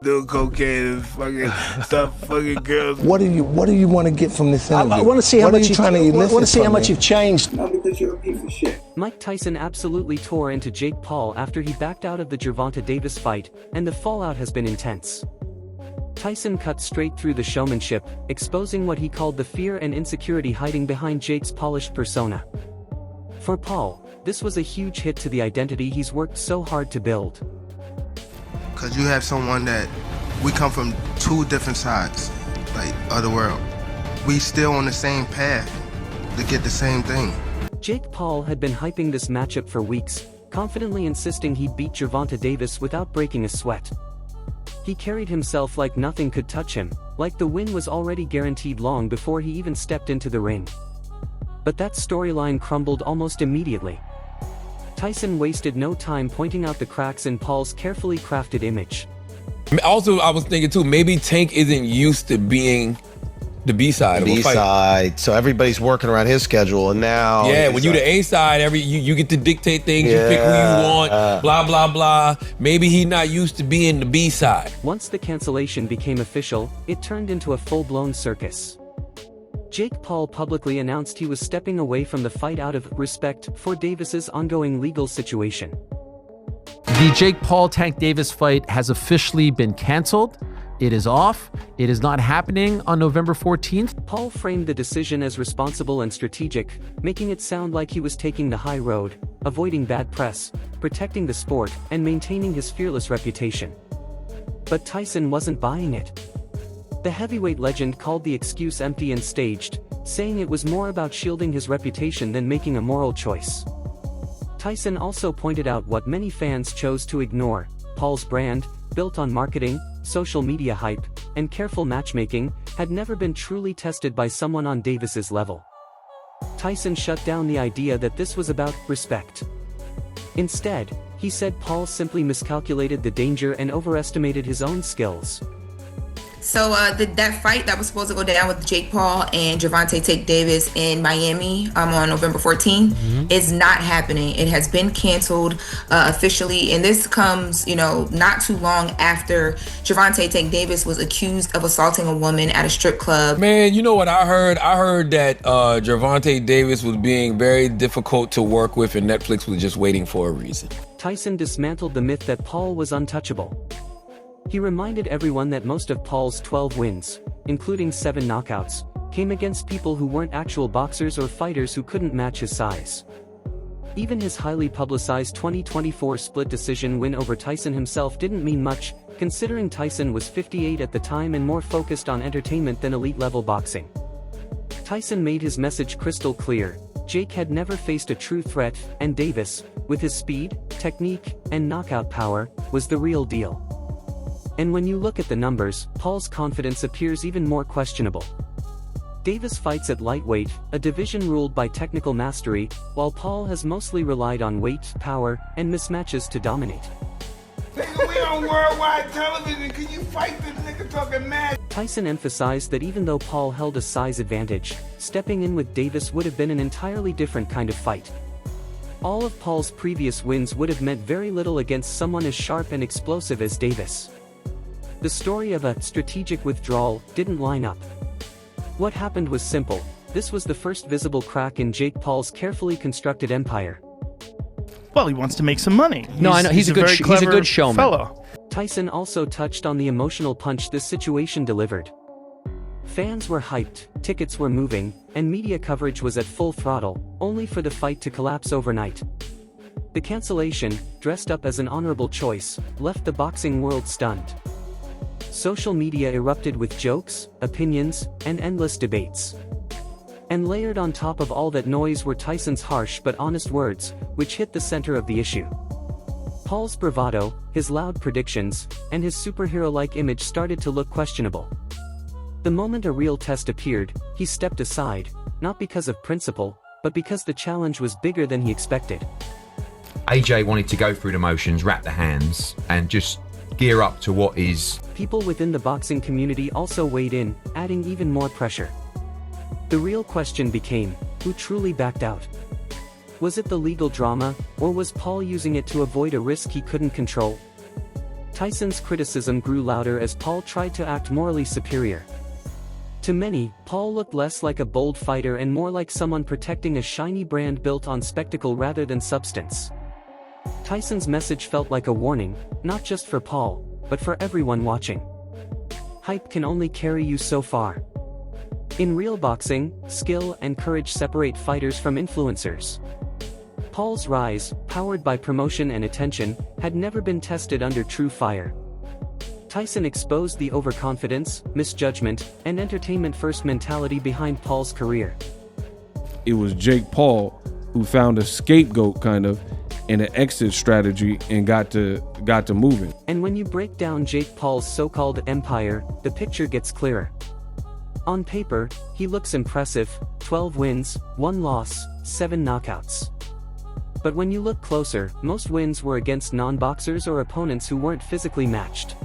Do cocaine and fucking stuff, fucking girls. What do you want to get from this interview? I want to see how much you've changed. No, because you're a piece of shit. Mike Tyson absolutely tore into Jake Paul after he backed out of the Gervonta Davis fight, and the fallout has been intense. Tyson cut straight through the showmanship, exposing what he called the fear and insecurity hiding behind Jake's polished persona. For Paul, this was a huge hit to the identity he's worked so hard to build. Because you have someone that we come from two different sides, like, of the world. We still on the same path to get the same thing. Jake Paul had been hyping this matchup for weeks, confidently insisting he'd beat Gervonta Davis without breaking a sweat. He carried himself like nothing could touch him, like the win was already guaranteed long before he even stepped into the ring. But that storyline crumbled almost immediately. Tyson wasted no time pointing out the cracks in Paul's carefully crafted image. Also, I was thinking too, maybe Tank isn't used to being the B-side of a fight. B-side, so everybody's working around his schedule, and now... Yeah, when you the A-side, you get to dictate things, you pick who you want, blah, blah, blah. Maybe he's not used to being the B-side. Once the cancellation became official, it turned into a full-blown circus. Jake Paul publicly announced he was stepping away from the fight out of respect for Davis's ongoing legal situation. The Jake Paul Tank Davis fight has officially been canceled. It is off. It is not happening on November 14th. Paul framed the decision as responsible and strategic, making it sound like he was taking the high road, avoiding bad press, protecting the sport, and maintaining his fearless reputation. But Tyson wasn't buying it. The heavyweight legend called the excuse empty and staged, saying it was more about shielding his reputation than making a moral choice. Tyson also pointed out what many fans chose to ignore: Paul's brand, built on marketing, social media hype, and careful matchmaking, had never been truly tested by someone on Davis's level. Tyson shut down the idea that this was about respect. Instead, he said Paul simply miscalculated the danger and overestimated his own skills. So that fight that was supposed to go down with Jake Paul and Gervonta Davis in Miami on November 14th is not happening. It has been canceled officially, and this comes, not too long after Gervonta Davis was accused of assaulting a woman at a strip club. Man, you know what I heard? I heard that Gervonta Davis was being very difficult to work with, and Netflix was just waiting for a reason. Tyson dismantled the myth that Paul was untouchable. He reminded everyone that most of Paul's 12 wins, including 7 knockouts, came against people who weren't actual boxers or fighters who couldn't match his size. Even his highly publicized 2024 split decision win over Tyson himself didn't mean much, considering Tyson was 58 at the time and more focused on entertainment than elite-level boxing. Tyson made his message crystal clear: Jake had never faced a true threat, and Davis, with his speed, technique, and knockout power, was the real deal. And when you look at the numbers, Paul's confidence appears even more questionable. Davis fights at lightweight, a division ruled by technical mastery, while Paul has mostly relied on weight, power, and mismatches to dominate. Nigga, we on worldwide television. Can you fight this nigga talking mad? Tyson emphasized that even though Paul held a size advantage, stepping in with Davis would have been an entirely different kind of fight. All of Paul's previous wins would have meant very little against someone as sharp and explosive as Davis. The story of a strategic withdrawal didn't line up. What happened was simple: this was the first visible crack in Jake Paul's carefully constructed empire. Well, he wants to make some money. I know he's a good showman. Fellow. Tyson also touched on the emotional punch this situation delivered. Fans were hyped, tickets were moving, and media coverage was at full throttle, only for the fight to collapse overnight. The cancellation, dressed up as an honorable choice, left the boxing world stunned. Social media erupted with jokes, opinions, and endless debates. And layered on top of all that noise were Tyson's harsh but honest words, which hit the center of the issue. Paul's bravado, his loud predictions, and his superhero-like image started to look questionable. The moment a real test appeared, he stepped aside, not because of principle, but because the challenge was bigger than he expected. AJ wanted to go through the motions, wrap the hands, and just gear up to what is... People within the boxing community also weighed in, adding even more pressure. The real question became, who truly backed out? Was it the legal drama, or was Paul using it to avoid a risk he couldn't control? Tyson's criticism grew louder as Paul tried to act morally superior. To many, Paul looked less like a bold fighter and more like someone protecting a shiny brand built on spectacle rather than substance. Tyson's message felt like a warning, not just for Paul, but for everyone watching. Hype can only carry you so far. In real boxing, skill and courage separate fighters from influencers. Paul's rise, powered by promotion and attention, had never been tested under true fire. Tyson exposed the overconfidence, misjudgment, and entertainment-first mentality behind Paul's career. It was Jake Paul who found a scapegoat kind of and an exit strategy and got to moving. And when you break down Jake Paul's so-called empire, the picture gets clearer. On paper, he looks impressive: 12 wins, 1 loss, 7 knockouts. But when you look closer, most wins were against non-boxers or opponents who weren't physically matched.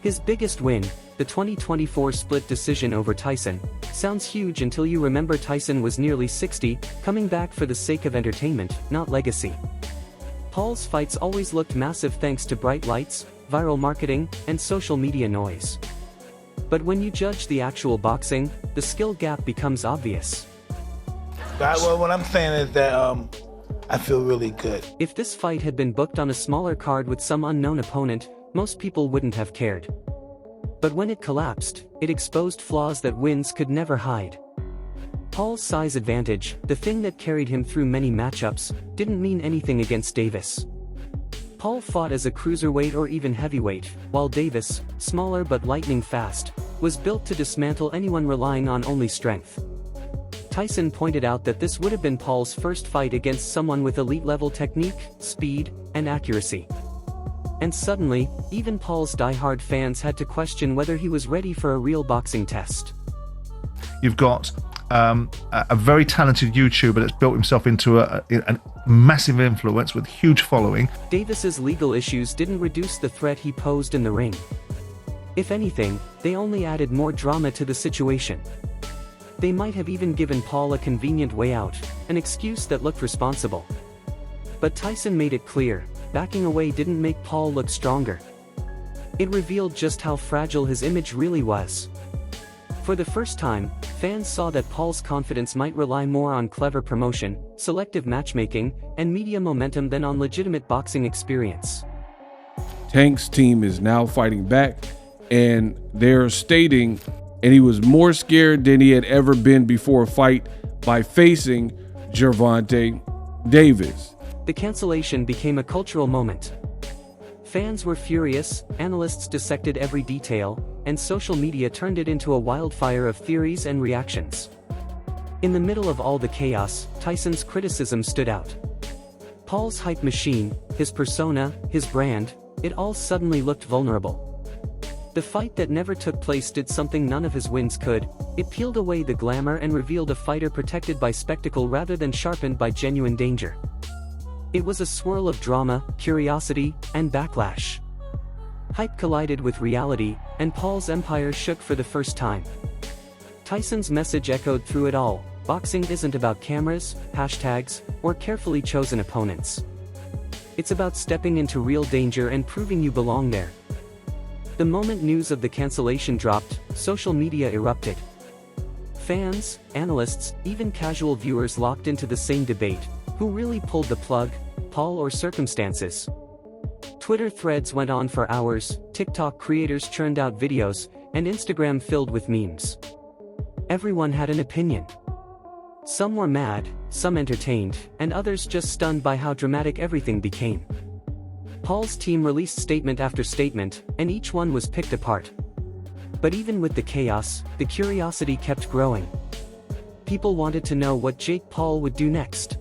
His biggest win, the 2024 split decision over Tyson, sounds huge until you remember Tyson was nearly 60, coming back for the sake of entertainment, not legacy. Paul's fights always looked massive thanks to bright lights, viral marketing, and social media noise. But when you judge the actual boxing, the skill gap becomes obvious. Well, what I'm saying is that I feel really good. If this fight had been booked on a smaller card with some unknown opponent, most people wouldn't have cared. But when it collapsed, it exposed flaws that wins could never hide. Paul's size advantage, the thing that carried him through many matchups, didn't mean anything against Davis. Paul fought as a cruiserweight or even heavyweight, while Davis, smaller but lightning fast, was built to dismantle anyone relying on only strength. Tyson pointed out that this would have been Paul's first fight against someone with elite-level technique, speed, and accuracy. And suddenly, even Paul's die-hard fans had to question whether he was ready for a real boxing test. You've got a very talented YouTuber that's built himself into a massive influence with huge following. Davis's legal issues didn't reduce the threat he posed in the ring. If anything, they only added more drama to the situation. They might have even given Paul a convenient way out, an excuse that looked responsible. But Tyson made it clear, backing away didn't make Paul look stronger. It revealed just how fragile his image really was. For the first time, fans saw that Paul's confidence might rely more on clever promotion, selective matchmaking, and media momentum than on legitimate boxing experience. Tank's team is now fighting back, and they're stating, and he was more scared than he had ever been before a fight by facing Gervonta Davis. The cancellation became a cultural moment. Fans were furious, analysts dissected every detail, and social media turned it into a wildfire of theories and reactions. In the middle of all the chaos, Tyson's criticism stood out. Paul's hype machine, his persona, his brand, it all suddenly looked vulnerable. The fight that never took place did something none of his wins could: it peeled away the glamour and revealed a fighter protected by spectacle rather than sharpened by genuine danger. It was a swirl of drama, curiosity, and backlash. Hype collided with reality, and Paul's empire shook for the first time. Tyson's message echoed through it all: boxing isn't about cameras, hashtags, or carefully chosen opponents. It's about stepping into real danger and proving you belong there. The moment news of the cancellation dropped, social media erupted. Fans, analysts, even casual viewers locked into the same debate: who really pulled the plug, Paul or circumstances? Twitter threads went on for hours, TikTok creators churned out videos, and Instagram filled with memes. Everyone had an opinion. Some were mad, some entertained, and others just stunned by how dramatic everything became. Paul's team released statement after statement, and each one was picked apart. But even with the chaos, the curiosity kept growing. People wanted to know what Jake Paul would do next.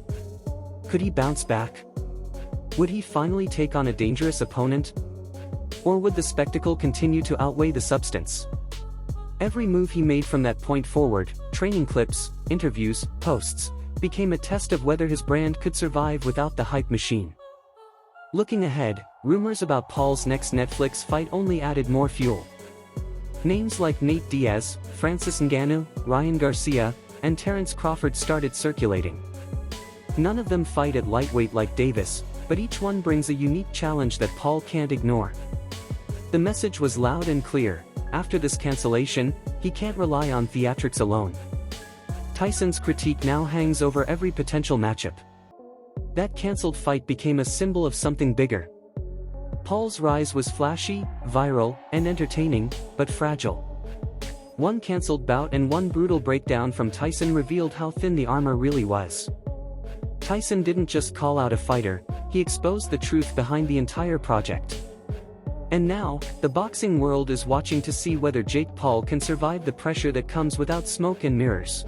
Could he bounce back? Would he finally take on a dangerous opponent? Or would the spectacle continue to outweigh the substance? Every move he made from that point forward, training clips, interviews, posts, became a test of whether his brand could survive without the hype machine. Looking ahead, rumors about Paul's next Netflix fight only added more fuel. Names like Nate Diaz, Francis Ngannou, Ryan Garcia, and Terence Crawford started circulating. None of them fight at lightweight like Davis, but each one brings a unique challenge that Paul can't ignore. The message was loud and clear: after this cancellation, he can't rely on theatrics alone. Tyson's critique now hangs over every potential matchup. That cancelled fight became a symbol of something bigger. Paul's rise was flashy, viral, and entertaining, but fragile. One cancelled bout and one brutal breakdown from Tyson revealed how thin the armor really was. Tyson didn't just call out a fighter, he exposed the truth behind the entire project. And now, the boxing world is watching to see whether Jake Paul can survive the pressure that comes without smoke and mirrors.